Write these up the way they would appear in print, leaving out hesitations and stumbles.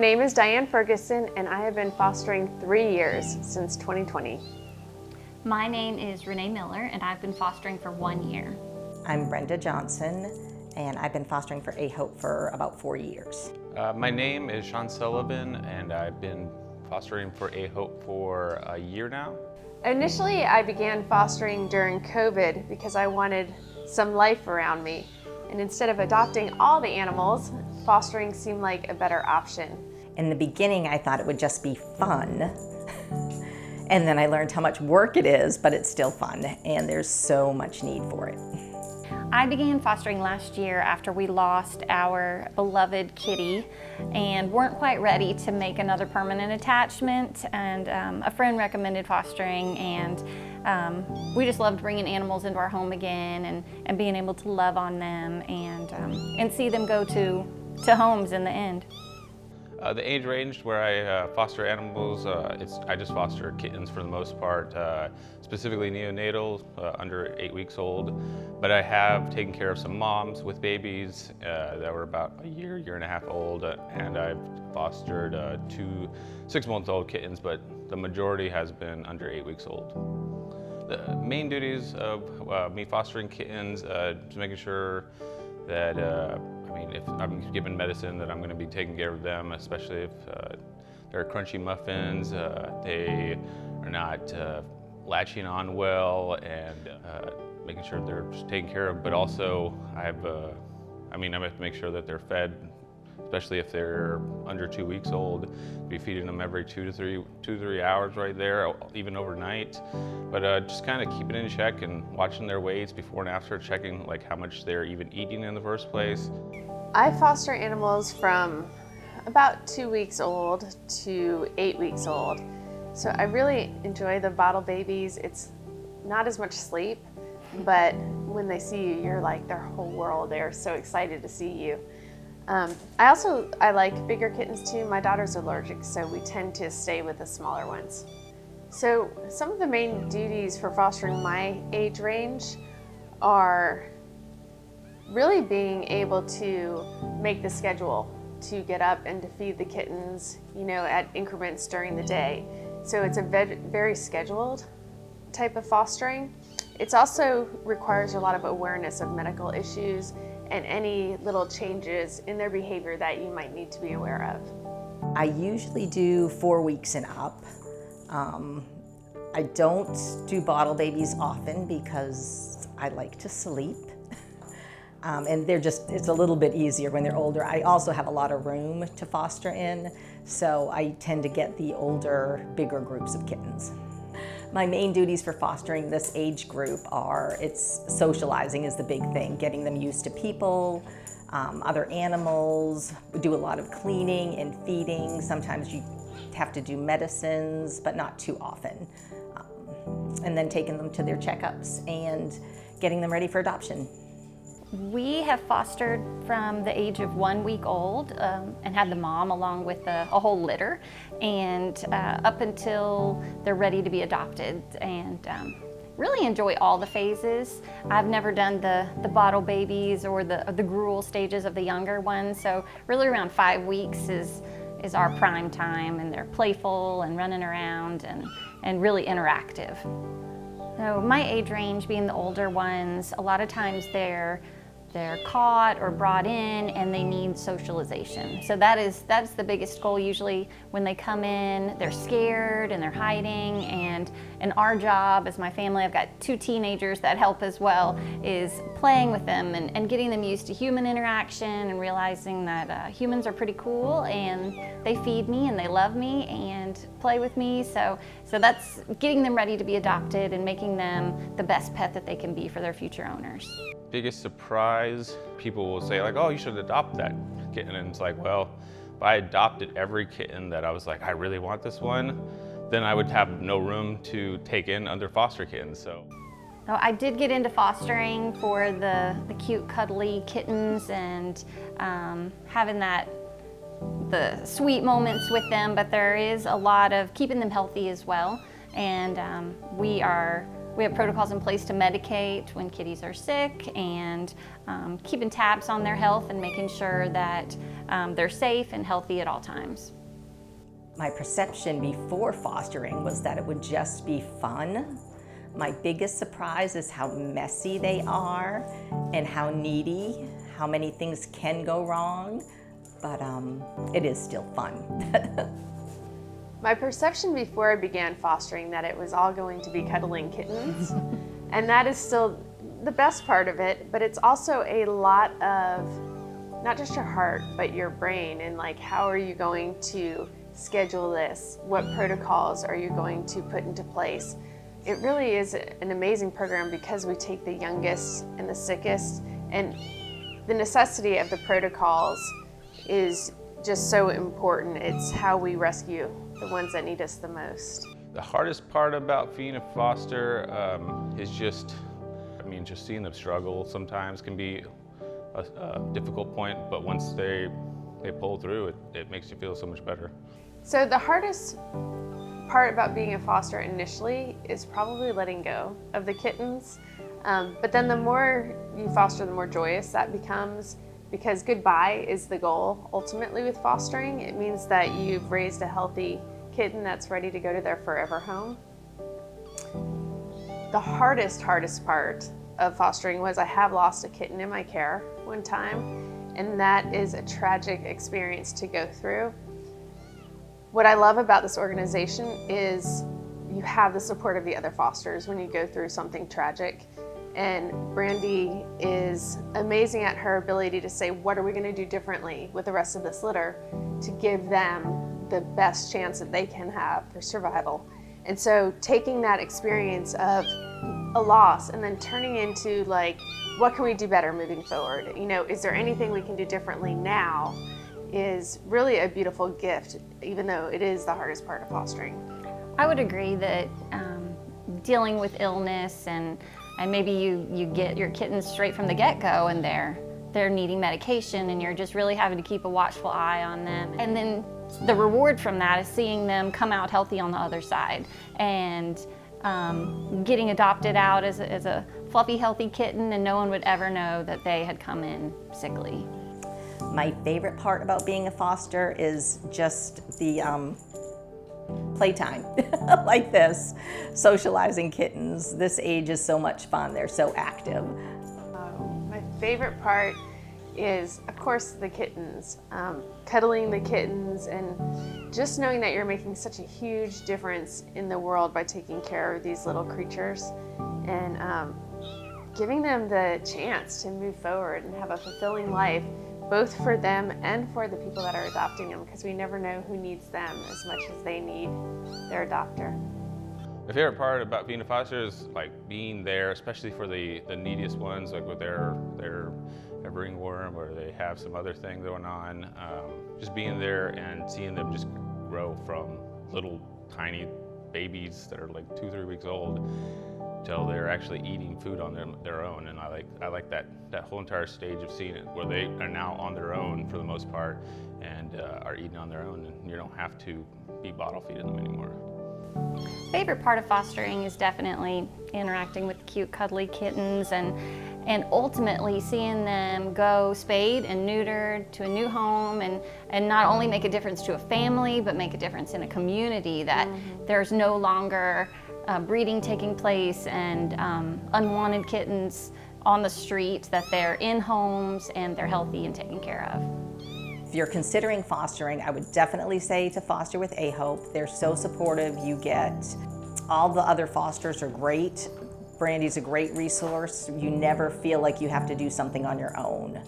name is Diane Ferguson, and I have been fostering 3 years since 2020. My name is Renee Miller, and I've been fostering for 1 year. I'm Brenda Johnson, and I've been fostering for A-Hope for about 4 years. My name is Sean Sullivan, and I've been fostering for A-Hope for a year now. Initially, I began fostering during COVID because I wanted some life around me. And instead of adopting all the animals, fostering seemed like a better option. In the beginning, I thought it would just be fun. And then I learned how much work it is, but it's still fun, and there's so much need for it. I began fostering last year after we lost our beloved kitty and weren't quite ready to make another permanent attachment, and a friend recommended fostering, and we just loved bringing animals into our home again and being able to love on them and see them go to homes in the end. The age range where I foster animals, I just foster kittens for the most part, specifically neonatal, under 8 weeks old. But I have taken care of some moms with babies that were about a year and a half old, and I've fostered 2 6-month-old kittens, but the majority has been under 8 weeks old. The main duties of me fostering kittens, just making sure that if I'm given medicine, that I'm going to be taking care of them, especially if they're crunchy muffins, they are not latching on well, and making sure they're just taken care of. But also, I have to make sure that they're fed, especially if they're under 2 weeks old. Be feeding them every 2 to 3 hours right there, even overnight. But just kind of keeping it in check and watching their weights before and after, checking like how much they're even eating in the first place. I foster animals from about 2 weeks old to 8 weeks old. So I really enjoy the bottle babies. It's not as much sleep, but when they see you, you're like their whole world. They're so excited to see you. I like bigger kittens too. My daughter's allergic, so we tend to stay with the smaller ones. So some of the main duties for fostering my age range are really being able to make the schedule to get up and to feed the kittens, at increments during the day. So it's a very scheduled type of fostering. It also requires a lot of awareness of medical issues and any little changes in their behavior that you might need to be aware of. I usually do 4 weeks and up. I don't do bottle babies often because I like to sleep. And it's a little bit easier when they're older. I also have a lot of room to foster in, so I tend to get the older, bigger groups of kittens. My main duties for fostering this age group it's socializing is the big thing, getting them used to people, other animals. We do a lot of cleaning and feeding. Sometimes you have to do medicines, but not too often. And then taking them to their checkups and getting them ready for adoption. We have fostered from the age of 1 week old and had the mom along with a whole litter, and up until they're ready to be adopted, and really enjoy all the phases. I've never done the bottle babies or the gruel stages of the younger ones, so really around 5 weeks is our prime time, and they're playful and running around and really interactive. So my age range being the older ones, a lot of times they're caught or brought in and they need socialization. So that's the biggest goal. Usually when they come in, they're scared and they're hiding, and our job as my family, I've got 2 teenagers that help as well, is playing with them and getting them used to human interaction and realizing that humans are pretty cool and they feed me and they love me and play with me. So that's getting them ready to be adopted and making them the best pet that they can be for their future owners. Biggest surprise, people will say like, oh, you should adopt that kitten. And it's like, well, if I adopted every kitten that I was like, I really want this one, then I would have no room to take in other foster kittens. So I did get into fostering for the cute cuddly kittens and having the sweet moments with them, but there is a lot of keeping them healthy as well. And we are We have protocols in place to medicate when kitties are sick, and keeping tabs on their health and making sure that they're safe and healthy at all times. My perception before fostering was that it would just be fun. My biggest surprise is how messy they are and how needy, how many things can go wrong, but it is still fun. My perception before I began fostering that it was all going to be cuddling kittens, and that is still the best part of it, but it's also a lot of not just your heart, but your brain, and like, how are you going to schedule this? What protocols are you going to put into place? It really is an amazing program because we take the youngest and the sickest, and the necessity of the protocols is just so important. It's how we rescue the ones that need us the most. The hardest part about being a foster is just seeing them struggle sometimes can be a difficult point, but once they pull through, it makes you feel so much better. So the hardest part about being a foster initially is probably letting go of the kittens, but then the more you foster, the more joyous that becomes, because goodbye is the goal ultimately with fostering. It means that you've raised a healthy kitten that's ready to go to their forever home. The hardest part of fostering was I have lost a kitten in my care one time, and that is a tragic experience to go through. What I love about this organization is you have the support of the other fosters when you go through something tragic. And Brandy is amazing at her ability to say, what are we going to do differently with the rest of this litter to give them the best chance that they can have for survival. And so taking that experience of a loss and then turning into like, what can we do better moving forward? You know, is there anything we can do differently now, is really a beautiful gift, even though it is the hardest part of fostering. I would agree that dealing with illness and maybe you get your kittens straight from the get-go and they're needing medication and you're just really having to keep a watchful eye on them. And then the reward from that is seeing them come out healthy on the other side and getting adopted out as a fluffy, healthy kitten, and no one would ever know that they had come in sickly. My favorite part about being a foster is just the playtime like this, socializing kittens. This age is so much fun. They're so active. My favorite part is, of course, the kittens. Cuddling the kittens and just knowing that you're making such a huge difference in the world by taking care of these little creatures and giving them the chance to move forward and have a fulfilling life, both for them and for the people that are adopting them, because we never know who needs them as much as they need their adopter. My favorite part about being a foster is like being there, especially for the neediest ones, like with their ringworm or they have some other thing going on. Just being there and seeing them just grow from little tiny babies that are like 2-3 weeks old till they're actually eating food on their own. And I like that whole entire stage of seeing it, where they are now on their own for the most part and are eating on their own, and you don't have to be bottle feeding them anymore. Favorite part of fostering is definitely interacting with cute, cuddly kittens and ultimately seeing them go spayed and neutered to a new home and not only make a difference to a family, but make a difference in a community, that there's no longer breeding taking place and unwanted kittens on the street, that they're in homes and they're healthy and taken care of. If you're considering fostering, I would definitely say to foster with A-Hope. They're so supportive. You get, all the other fosters are great. Brandy's a great resource. You never feel like you have to do something on your own.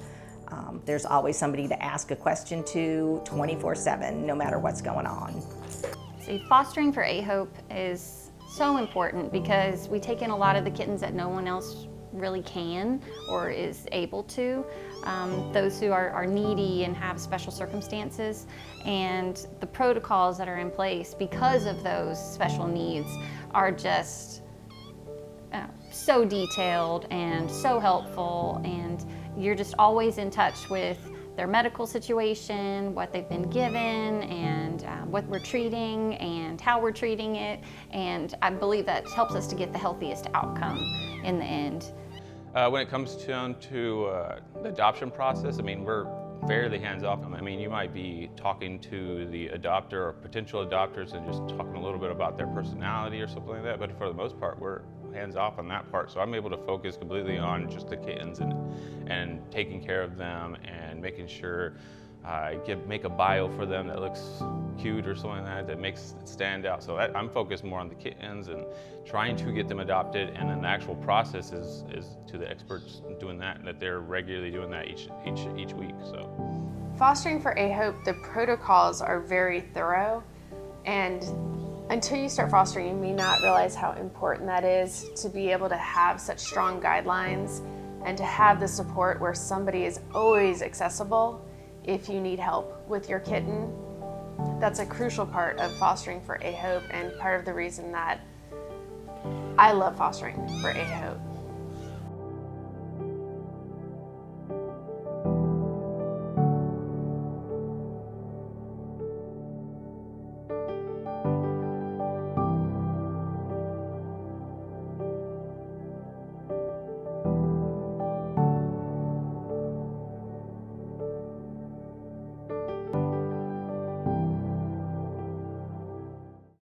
There's always somebody to ask a question to 24/7, no matter what's going on. See, fostering for A-Hope is so important because we take in a lot of the kittens that no one else really can or is able to, those who are needy and have special circumstances, and the protocols that are in place because of those special needs are just so detailed and so helpful, and you're just always in touch with their medical situation, what they've been given, and what we're treating and how we're treating it. And I believe that helps us to get the healthiest outcome in the end. When it comes down to the adoption process, I mean, we're fairly hands-off. I mean, you might be talking to the adopter or potential adopters and just talking a little bit about their personality or something like that, but for the most part, we're hands-off on that part. So I'm able to focus completely on just the kittens and taking care of them and making sure I make a bio for them that looks cute or something like that, that makes it stand out. So I'm focused more on the kittens and trying to get them adopted, and then the actual process is to the experts doing that, and that they're regularly doing that each week. So Fostering for A-Hope, the protocols are very thorough, and until you start fostering, you may not realize how important that is to be able to have such strong guidelines and to have the support where somebody is always accessible if you need help with your kitten. That's a crucial part of fostering for A-Hope, and part of the reason that I love fostering for A-Hope.